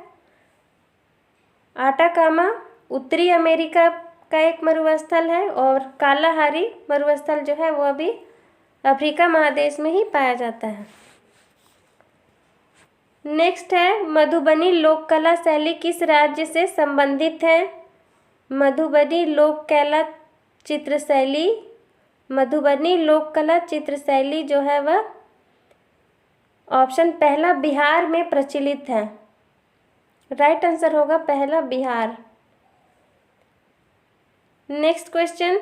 आटाकामा उत्तरी अमेरिका का एक मरुस्थल है और कालाहारी मरुस्थल जो है वह भी अफ्रीका महादेश में ही पाया जाता है। नेक्स्ट है मधुबनी लोक कला शैली किस राज्य से संबंधित है? मधुबनी लोक कला चित्र शैली, मधुबनी लोक कला चित्र शैली जो है वह ऑप्शन पहला बिहार में प्रचलित है। राइट आंसर होगा पहला बिहार। नेक्स्ट क्वेश्चन,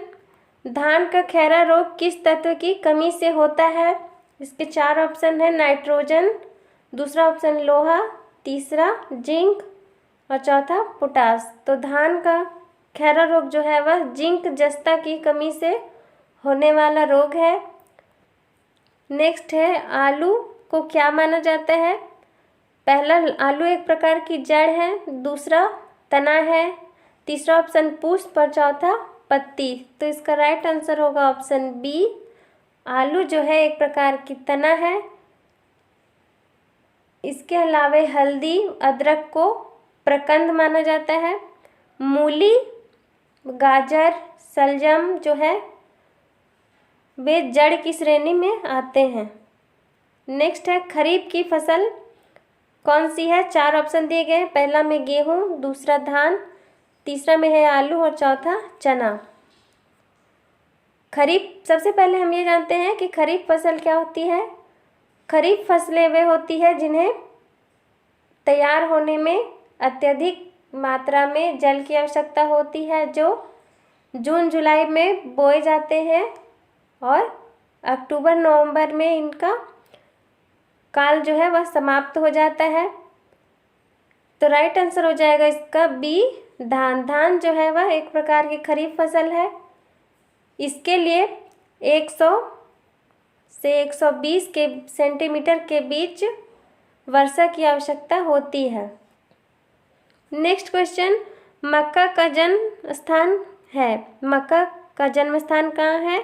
धान का खैरा रोग किस तत्व की कमी से होता है? इसके 4 ऑप्शन है, नाइट्रोजन, दूसरा ऑप्शन लोहा, तीसरा जिंक और चौथा पोटास। तो धान का खैरा रोग जो है वह जिंक जस्ता की कमी से होने वाला रोग है। नेक्स्ट है आलू को क्या माना जाता है? पहला, आलू एक प्रकार की जड़ है, दूसरा तना है, तीसरा ऑप्शन पुष्प और चौथा पत्ती। तो इसका राइट आंसर होगा ऑप्शन बी, आलू जो है एक प्रकार की तना है। इसके अलावा हल्दी, अदरक को प्रकंद माना जाता है। मूली, गाजर, शलजम जो है वे जड़ की श्रेणी में आते हैं। नेक्स्ट है खरीफ की फसल कौन सी है? 4 ऑप्शन दिए गए हैं, पहला में गेहूं, दूसरा धान, तीसरा में है आलू और चौथा चना। खरीफ, सबसे पहले हम ये जानते हैं कि खरीफ फसल क्या होती है। खरीफ फसलें वे होती है जिन्हें तैयार होने में अत्यधिक मात्रा में जल की आवश्यकता होती है, जो जून जुलाई में बोए जाते हैं और अक्टूबर नवंबर में इनका काल जो है वह समाप्त हो जाता है। तो राइट आंसर हो जाएगा इसका बी, धान। धान जो है वह एक प्रकार की खरीफ फसल है। इसके लिए 100 से 120 के सेंटीमीटर के बीच वर्षा की आवश्यकता होती है। नेक्स्ट क्वेश्चन, मक्का का जन्म स्थान है। मक्का का जन्म स्थान कहाँ है?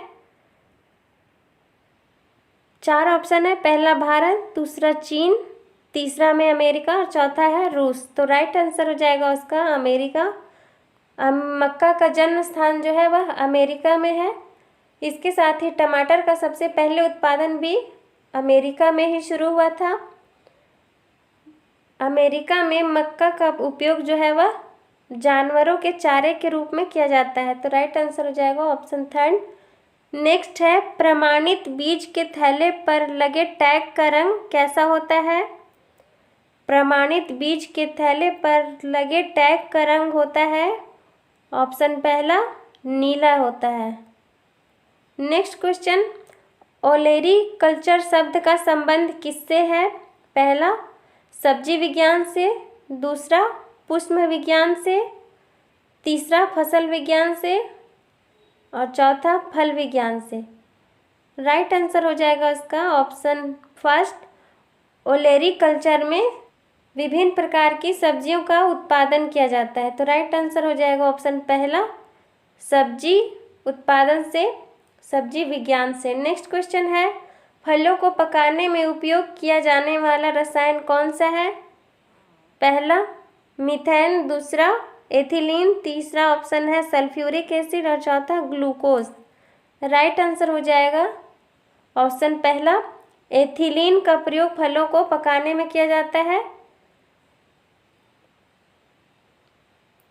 4 ऑप्शन है, पहला भारत, दूसरा चीन, तीसरा में अमेरिका और चौथा है रूस। तो राइट आंसर हो जाएगा उसका अमेरिका। मक्का का जन्म स्थान जो है वह अमेरिका में है। इसके साथ ही टमाटर का सबसे पहले उत्पादन भी अमेरिका में ही शुरू हुआ था। अमेरिका में मक्का का उपयोग जो है वह जानवरों के चारे के रूप में किया जाता है। तो राइट आंसर हो जाएगा ऑप्शन 3। नेक्स्ट है प्रमाणित बीज के थैले पर लगे टैग का रंग कैसा होता है? प्रमाणित बीज के थैले पर लगे टैग का रंग होता है ऑप्शन पहला नीला होता है। नेक्स्ट क्वेश्चन, ओलेरी कल्चर शब्द का संबंध किससे है? पहला सब्जी विज्ञान से, दूसरा पुष्प विज्ञान से, तीसरा फसल विज्ञान से और चौथा फल विज्ञान से। राइट आंसर हो जाएगा इसका ऑप्शन फर्स्ट, ओलेरी कल्चर में विभिन्न प्रकार की सब्जियों का उत्पादन किया जाता है। तो राइट आंसर हो जाएगा ऑप्शन पहला, सब्जी उत्पादन से, सब्जी विज्ञान से। नेक्स्ट क्वेश्चन है, फलों को पकाने में उपयोग किया जाने वाला रसायन कौन सा है? पहला मीथेन, दूसरा एथिलीन, तीसरा ऑप्शन है सल्फ्यूरिक एसिड और चौथा ग्लूकोज। राइट आंसर हो जाएगा ऑप्शन पहला, एथिलीन का प्रयोग फलों को पकाने में किया जाता है।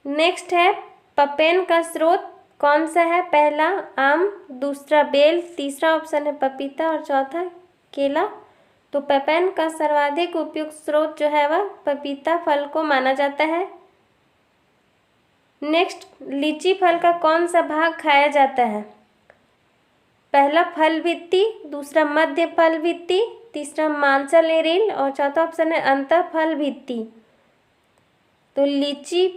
नेक्स्ट है पपेन का स्रोत कौन सा है? पहला आम, दूसरा बेल, तीसरा ऑप्शन है पपीता और चौथा केला। तो पपेन का सर्वाधिक उपयुक्त स्रोत जो है वह पपीता फल को माना जाता है। नेक्स्ट, लीची फल का कौन सा भाग खाया जाता है? पहला फल भित्ति, दूसरा मध्य फल भित्ति, तीसरा मांसल एरिल और चौथा ऑप्शन है अंतः फल भित्ति। तो लीची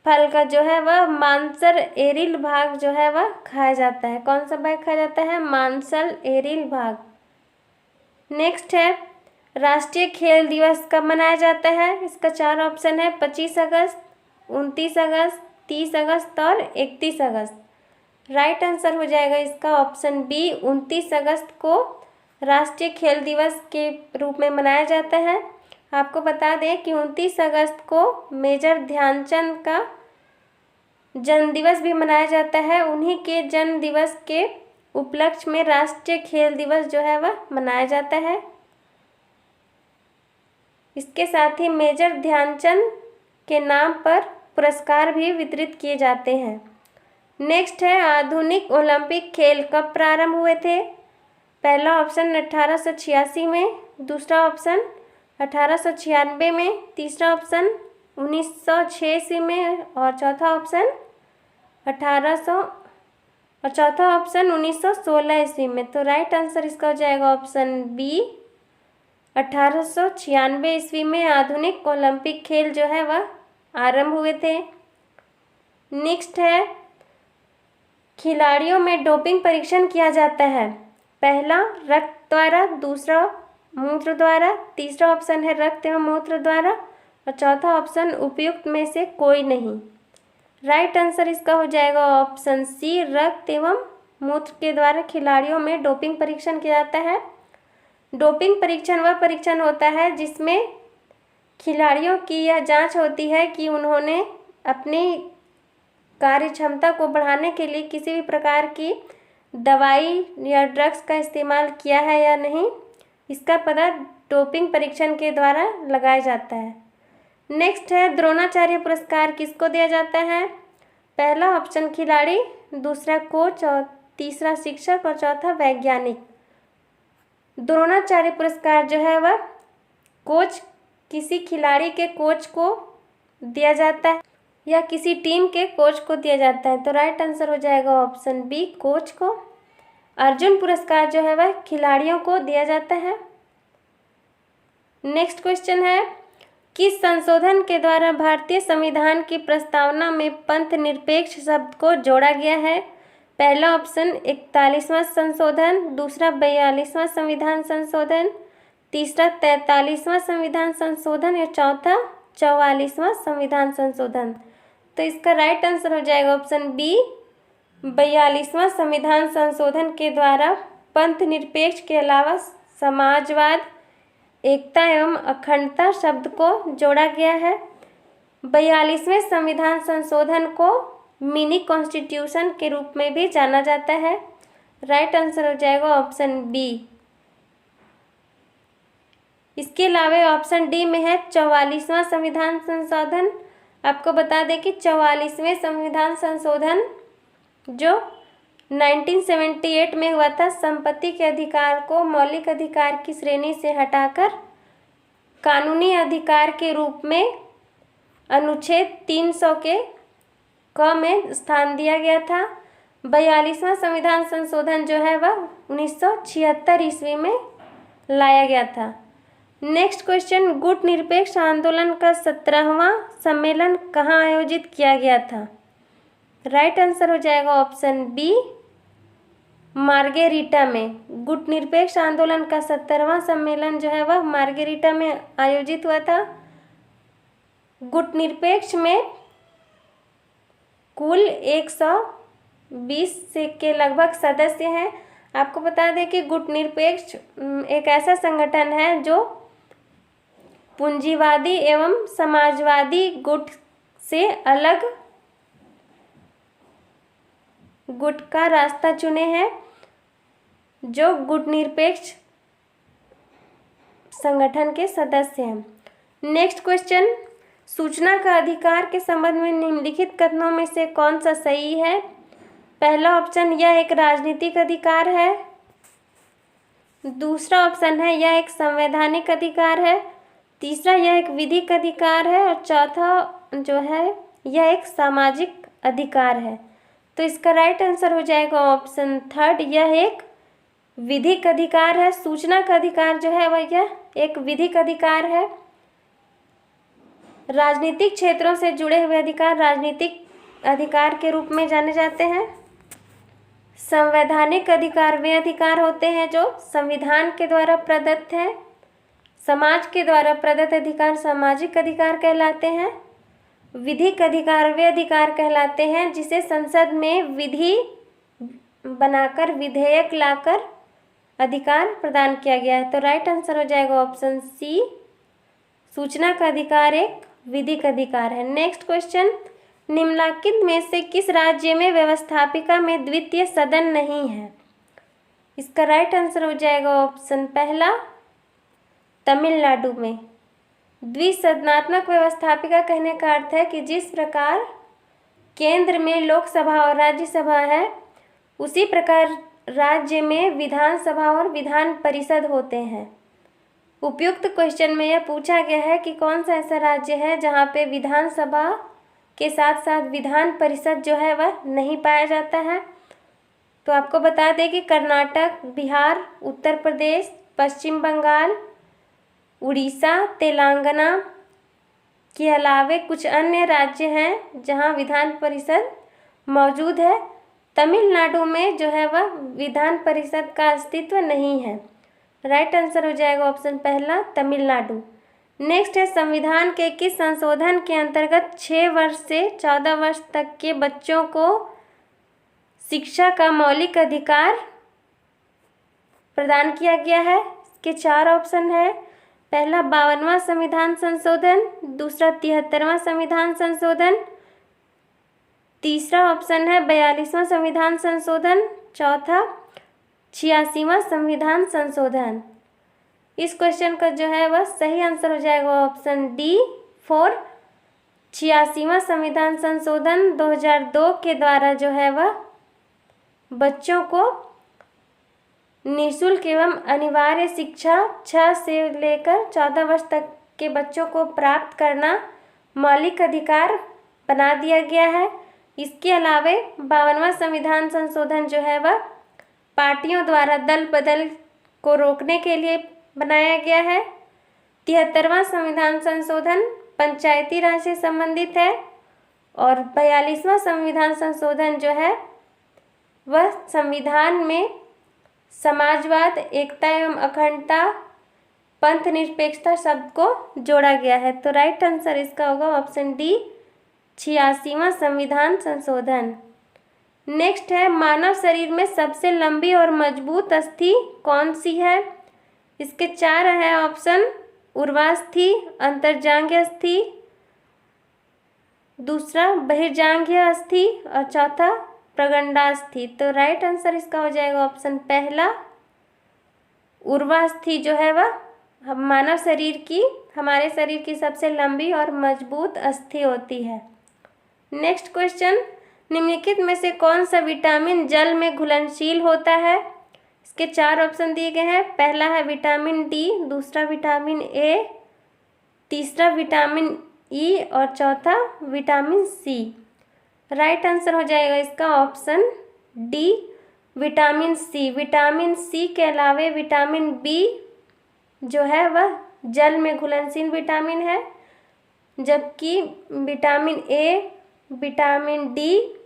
फल का जो है वह मांसल एरिल भाग जो है वह खाया जाता है। कौन सा भाग खाया जाता है? मांसल एरिल भाग। नेक्स्ट है राष्ट्रीय खेल दिवस कब मनाया जाता है? इसका 4 ऑप्शन है, 25 अगस्त, 29 अगस्त, 30 अगस्त और 31 अगस्त। राइट आंसर हो जाएगा इसका ऑप्शन बी, 29 अगस्त को राष्ट्रीय खेल दिवस के रूप में मनाया जाता है। आपको बता दें कि 29 अगस्त को मेजर ध्यानचंद का जन्मदिवस भी मनाया जाता है। उन्हीं के जन्म दिवस के उपलक्ष्य में राष्ट्रीय खेल दिवस जो है वह मनाया जाता है। इसके साथ ही मेजर ध्यानचंद के नाम पर पुरस्कार भी वितरित किए जाते हैं। नेक्स्ट है, आधुनिक ओलंपिक खेल कब प्रारंभ हुए थे? पहला ऑप्शन 1886 में, दूसरा ऑप्शन 1896 में, तीसरा ऑप्शन 1906 ईस्वी में और चौथा ऑप्शन 1916 ईस्वी में। तो राइट आंसर इसका हो जाएगा ऑप्शन बी, 1896 ईस्वी में आधुनिक ओलंपिक खेल जो है वह आरंभ हुए थे। नेक्स्ट है, खिलाड़ियों में डोपिंग परीक्षण किया जाता है। पहला रक्त द्वारा, दूसरा मूत्र द्वारा, तीसरा ऑप्शन है रक्त एवं मूत्र द्वारा और चौथा ऑप्शन उपयुक्त में से कोई नहीं। राइट आंसर इसका हो जाएगा ऑप्शन सी, रक्त एवं मूत्र के द्वारा खिलाड़ियों में डोपिंग परीक्षण किया जाता है। डोपिंग परीक्षण वह परीक्षण होता है जिसमें खिलाड़ियों की यह जांच होती है कि उन्होंने अपनी कार्य क्षमता को बढ़ाने के लिए किसी भी प्रकार की दवाई या ड्रग्स का इस्तेमाल किया है या नहीं। इसका पता डोपिंग परीक्षण के द्वारा लगाया जाता है। नेक्स्ट है, द्रोणाचार्य पुरस्कार किसको दिया जाता है? पहला ऑप्शन खिलाड़ी, दूसरा कोच और तीसरा शिक्षक और चौथा वैज्ञानिक। द्रोणाचार्य पुरस्कार जो है वह कोच, किसी खिलाड़ी के कोच को दिया जाता है या किसी टीम के कोच को दिया जाता है। तो राइट आंसर हो जाएगा ऑप्शन बी, कोच को। अर्जुन पुरस्कार जो है वह खिलाड़ियों को दिया जाता है। नेक्स्ट क्वेश्चन है, किस संशोधन के द्वारा भारतीय संविधान की प्रस्तावना में पंथ निरपेक्ष शब्द को जोड़ा गया है? पहला ऑप्शन 41वां संशोधन, दूसरा 42वां संविधान संशोधन, तीसरा 43वां संविधान संशोधन या चौथा 44वां संविधान संशोधन। तो इसका राइट आंसर हो जाएगा ऑप्शन बी, 42वां संविधान संशोधन के द्वारा पंथ निरपेक्ष के अलावा समाजवाद, एकता एवं अखंडता शब्द को जोड़ा गया है। 42वें संविधान संशोधन को मिनी कॉन्स्टिट्यूशन के रूप में भी जाना जाता है। राइट आंसर हो जाएगा ऑप्शन बी। इसके अलावा ऑप्शन डी में है 44वां संविधान संशोधन। आपको बता दें कि 44वें संविधान संशोधन जो 1978 में हुआ था, संपत्ति के अधिकार को मौलिक अधिकार की श्रेणी से हटाकर कानूनी अधिकार के रूप में अनुच्छेद 300 के क में स्थान दिया गया था। 42वां संविधान संशोधन जो है वह 1976 ईस्वी में लाया गया था। नेक्स्ट क्वेश्चन, गुट निरपेक्ष आंदोलन का 17वां सम्मेलन कहाँ आयोजित किया गया था? राइट आंसर हो जाएगा ऑप्शन बी, मार्गेरिटा में। गुट निरपेक्ष आंदोलन का 17वां सम्मेलन जो है वह मार्गेरिटा में आयोजित हुआ था। गुट निरपेक्ष में कुल 120 के लगभग सदस्य हैं। आपको बता दें कि गुट निरपेक्ष एक ऐसा संगठन है जो पूंजीवादी एवं समाजवादी गुट से अलग गुट का रास्ता चुने हैं, जो गुट निरपेक्ष संगठन के सदस्य हैं। नेक्स्ट क्वेश्चन, सूचना का अधिकार के संबंध में निम्नलिखित कथनों में से कौन सा सही है? पहला ऑप्शन, यह एक राजनीतिक अधिकार है। दूसरा ऑप्शन है, यह एक संवैधानिक अधिकार है। तीसरा, यह एक विधिक अधिकार है और चौथा जो है यह एक सामाजिक अधिकार है। तो इसका राइट आंसर हो जाएगा ऑप्शन थर्ड, यह एक विधिक अधिकार है। सूचना का अधिकार जो है वह यह एक विधिक अधिकार है। राजनीतिक क्षेत्रों से जुड़े हुए अधिकार राजनीतिक अधिकार के रूप में जाने जाते हैं। संवैधानिक अधिकार वे अधिकार होते हैं जो संविधान के द्वारा प्रदत्त हैं। समाज के द्वारा प्रदत्त अधिकार सामाजिक अधिकार कहलाते हैं। विधिक अधिकार वे अधिकार कहलाते हैं जिसे संसद में विधि बनाकर विधेयक लाकर अधिकार प्रदान किया गया है। तो राइट आंसर हो जाएगा ऑप्शन सी, सूचना का अधिकार एक विधिक अधिकार है। नेक्स्ट क्वेश्चन, निम्नलिखित में से किस राज्य में व्यवस्थापिका में द्वितीय सदन नहीं है? इसका राइट आंसर हो जाएगा ऑप्शन पहला, तमिलनाडु में। द्विसदनात्मक व्यवस्थापिका कहने का अर्थ है कि जिस प्रकार केंद्र में लोकसभा और राज्यसभा है, उसी प्रकार राज्य में विधानसभा और विधान परिषद होते हैं। उपयुक्त क्वेश्चन में यह पूछा गया है कि कौन सा ऐसा राज्य है जहाँ पे विधानसभा के साथ साथ विधान परिषद जो है वह नहीं पाया जाता है। तो आपको बता दें कि कर्नाटक, बिहार, उत्तर प्रदेश, पश्चिम बंगाल, उड़ीसा, तेलंगाना के अलावे कुछ अन्य राज्य हैं जहां विधान परिषद मौजूद है। तमिलनाडु में जो है वह विधान परिषद का अस्तित्व नहीं है। राइट आंसर हो जाएगा ऑप्शन पहला, तमिलनाडु। नेक्स्ट है, संविधान के किस संशोधन के अंतर्गत 6 वर्ष से 14 वर्ष तक के बच्चों को शिक्षा का मौलिक अधिकार प्रदान किया गया है? इसके 4 ऑप्शन है। पहला 52वां संविधान संशोधन, दूसरा 73वां संविधान संशोधन, तीसरा ऑप्शन है 42वां संविधान संशोधन, चौथा 86वां संविधान संशोधन। इस क्वेश्चन का जो है वह सही आंसर हो जाएगा ऑप्शन डी 4, 86वां संविधान संशोधन 2002 के द्वारा जो है वह बच्चों को निःशुल्क एवं अनिवार्य शिक्षा 6 से लेकर 14 वर्ष तक के बच्चों को प्राप्त करना मौलिक अधिकार बना दिया गया है। इसके अलावे 52वां संविधान संशोधन जो है वह पार्टियों द्वारा दल बदल को रोकने के लिए बनाया गया है। 73वां संविधान संशोधन पंचायती राज से संबंधित है और 42वां संविधान संशोधन जो है वह संविधान में समाजवाद, एकता एवं अखंडता, पंथ निरपेक्षता शब्द को जोड़ा गया है। तो राइट आंसर इसका होगा ऑप्शन डी 86वां संविधान संशोधन। नेक्स्ट है, मानव शरीर में सबसे लंबी और मजबूत अस्थि कौन सी है? इसके 4 है ऑप्शन, उर्वास्थि, अंतर्जांघीय अस्थि, दूसरा बहिर्जांघीय अस्थि और चौथा प्रगंडास्थि। तो राइट आंसर इसका हो जाएगा ऑप्शन पहला, उर्वास्थि जो है वह मानव शरीर की, हमारे शरीर की सबसे लंबी और मजबूत अस्थि होती है। नेक्स्ट क्वेश्चन, निम्नलिखित में से कौन सा विटामिन जल में घुलनशील होता है? इसके 4 ऑप्शन दिए गए हैं। पहला है विटामिन डी, दूसरा विटामिन ए, तीसरा विटामिन ई और चौथा विटामिन सी। राइट आंसर हो जाएगा इसका option D vitamin C. Vitamin C के अलावे विटामिन बी जो है वह जल में घुलनशील विटामिन है, जबकि vitamin A, vitamin D,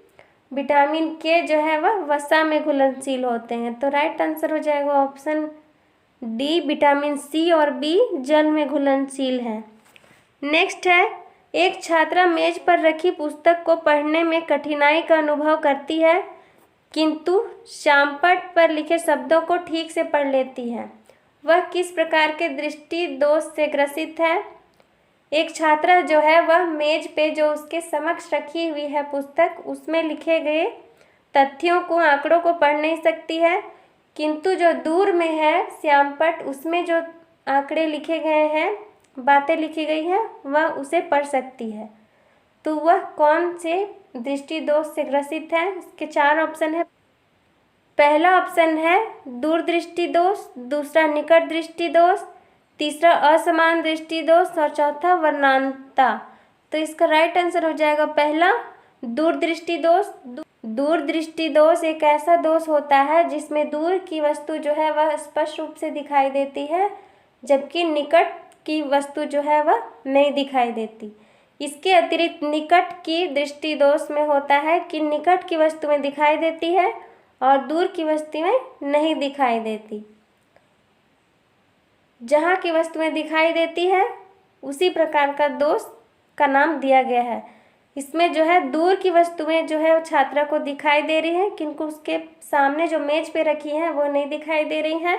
vitamin के जो है वह वसा में घुलनशील होते हैं। तो राइट आंसर हो जाएगा ऑप्शन डी विटामिन सी और बी जल में घुलनशील है। नेक्स्ट है, एक छात्रा मेज पर रखी पुस्तक को पढ़ने में कठिनाई का अनुभव करती है किंतु श्यामपट्ट पर लिखे शब्दों को ठीक से पढ़ लेती है। वह किस प्रकार के दृष्टि दोष से ग्रसित है? एक छात्रा जो है वह मेज पे जो उसके समक्ष रखी हुई है पुस्तक, उसमें लिखे गए तथ्यों को, आंकड़ों को पढ़ नहीं सकती है, किंतु जो दूर में है श्यामपट्ट, उसमें जो आंकड़े लिखे गए हैं, बातें लिखी गई हैं, वह उसे पढ़ सकती है। तो वह कौन से दृष्टि दोष से ग्रसित है? इसके 4 ऑप्शन है। पहला ऑप्शन है दूरदृष्टि दोष, दूसरा निकट दृष्टि दोष, तीसरा असमान दृष्टि दोष और चौथा वर्णांतता। तो इसका राइट आंसर हो जाएगा पहला दूरदृष्टि दोष। दूरदृष्टि दोष एक ऐसा दोष होता है जिसमें दूर की वस्तु जो है वह स्पष्ट रूप से दिखाई देती है, जबकि निकट की वस्तु जो है वह नहीं दिखाई देती। इसके अतिरिक्त निकट की दृष्टि दोष में होता है कि निकट की वस्तुएं दिखाई देती है और दूर की वस्तुएं नहीं दिखाई देती। जहाँ की वस्तुएं दिखाई देती है उसी प्रकार का दोष का नाम दिया गया है। इसमें जो है दूर की वस्तुएं जो है छात्रा को दिखाई दे रही हैं, किंतु उसके सामने जो मेज पे रखी हैं वो नहीं दिखाई दे रही हैं।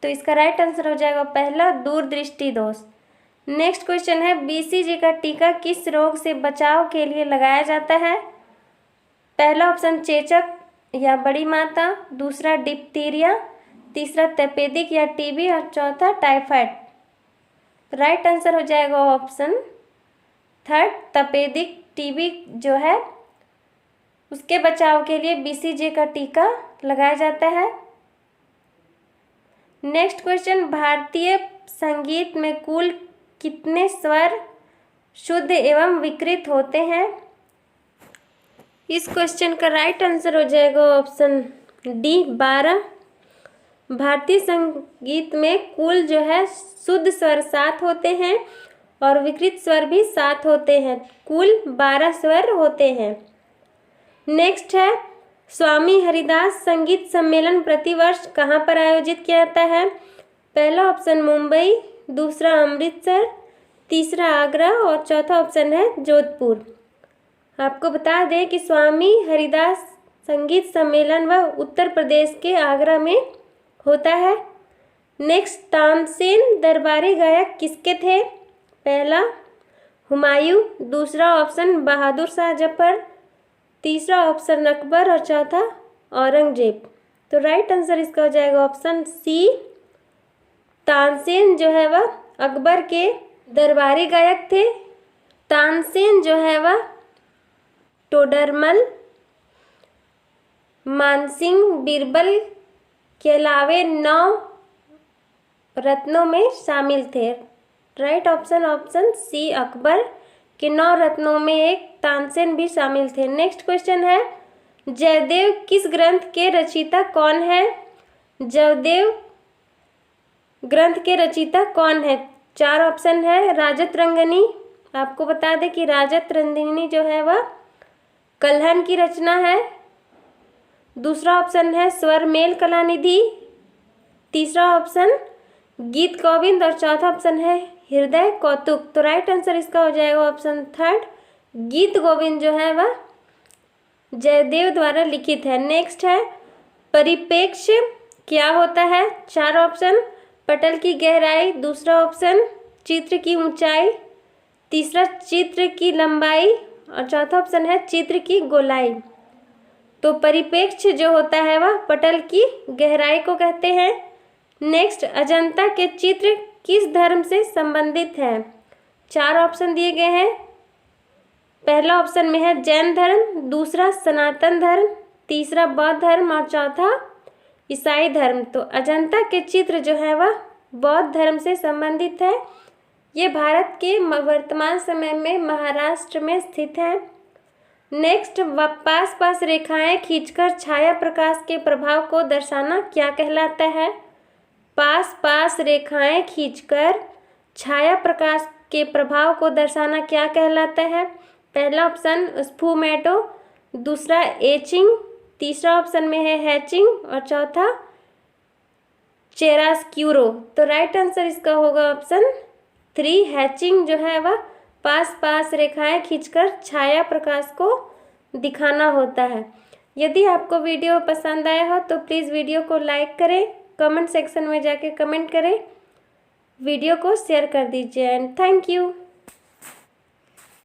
तो इसका राइट आंसर हो जाएगा पहला दूरदृष्टि दोष। नेक्स्ट क्वेश्चन है BCG का टीका किस रोग से बचाव के लिए लगाया जाता है? पहला ऑप्शन चेचक या बड़ी माता, दूसरा डिप्थीरिया, तीसरा तपेदिक या टीबी और चौथा टाइफाइड। राइट आंसर हो जाएगा ऑप्शन थर्ड तपेदिक। टीबी जो है उसके बचाव के लिए BCG का टीका लगाया जाता है। नेक्स्ट क्वेश्चन, भारतीय संगीत में कुल कितने स्वर शुद्ध एवं विकृत होते हैं? इस क्वेश्चन का राइट आंसर हो जाएगा ऑप्शन डी 12। भारतीय संगीत में कुल जो है शुद्ध स्वर 7 होते हैं और विकृत स्वर भी 7 होते हैं। कुल 12 स्वर होते हैं। नेक्स्ट है स्वामी हरिदास संगीत सम्मेलन प्रतिवर्ष कहाँ पर आयोजित किया जाता है? पहला ऑप्शन मुंबई, दूसरा अमृतसर, तीसरा आगरा और चौथा ऑप्शन है जोधपुर। आपको बता दें कि स्वामी हरिदास संगीत सम्मेलन वह उत्तर प्रदेश के आगरा में होता है। नेक्स्ट, तानसेन दरबारी गायक किसके थे? पहला हुमायूं, दूसरा ऑप्शन बहादुर शाह जफर, तीसरा ऑप्शन अकबर और चौथा औरंगजेब। तो राइट आंसर इसका हो जाएगा ऑप्शन सी। तानसेन जो है वह अकबर के दरबारी गायक थे। तानसेन जो है वह टोडरमल, मानसिंह, बीरबल के अलावे 9 रत्नों में शामिल थे। राइट ऑप्शन सी, अकबर के 9 रत्नों में एक तानसेन भी शामिल थे। नेक्स्ट क्वेश्चन है जयदेव किस ग्रंथ के रचयिता कौन है? जयदेव ग्रंथ के रचयिता कौन है? 4 ऑप्शन है। राजतरंगिणी, आपको बता दें कि राजतरंगिणी जो है वह कल्हन की रचना है। दूसरा ऑप्शन है स्वरमेल कलानिधि, तीसरा ऑप्शन गीत गोविंद और चौथा ऑप्शन है हृदय कौतुक। तो राइट आंसर इसका हो जाएगा ऑप्शन थर्ड, गीत गोविंद जो है वह जयदेव द्वारा लिखित है। नेक्स्ट है परिप्रेक्ष्य क्या होता है? 4 ऑप्शन, पटल की गहराई, दूसरा ऑप्शन चित्र की ऊंचाई, तीसरा चित्र की लंबाई और चौथा ऑप्शन है चित्र की गोलाई। तो परिप्रेक्ष्य जो होता है वह पटल की गहराई को कहते हैं। नेक्स्ट, अजंता के चित्र किस धर्म से संबंधित है? 4 ऑप्शन दिए गए हैं। पहला ऑप्शन में है जैन धर्म, दूसरा सनातन धर्म, तीसरा बौद्ध धर्म और चौथा ईसाई धर्म। तो अजंता के चित्र जो है वह बौद्ध धर्म से संबंधित है। ये भारत के वर्तमान समय में महाराष्ट्र में स्थित है। नेक्स्ट, पास पास रेखाएं खींचकर छाया प्रकाश के प्रभाव को दर्शाना क्या कहलाता है? पास पास रेखाएं खींचकर छाया प्रकाश के प्रभाव को दर्शाना क्या कहलाता है? पहला ऑप्शन स्फुमेटो, दूसरा एचिंग, तीसरा ऑप्शन में है हैचिंग और चौथा चेरास्क्यूरो। तो राइट आंसर इसका होगा ऑप्शन 3, हैचिंग जो है वह पास पास रेखाएं खींचकर छाया प्रकाश को दिखाना होता है। यदि आपको वीडियो पसंद आया हो तो प्लीज़ वीडियो को लाइक करें, कमेंट सेक्शन में जाके कमेंट करें, वीडियो को शेयर कर दीजिए एंड थैंक यू।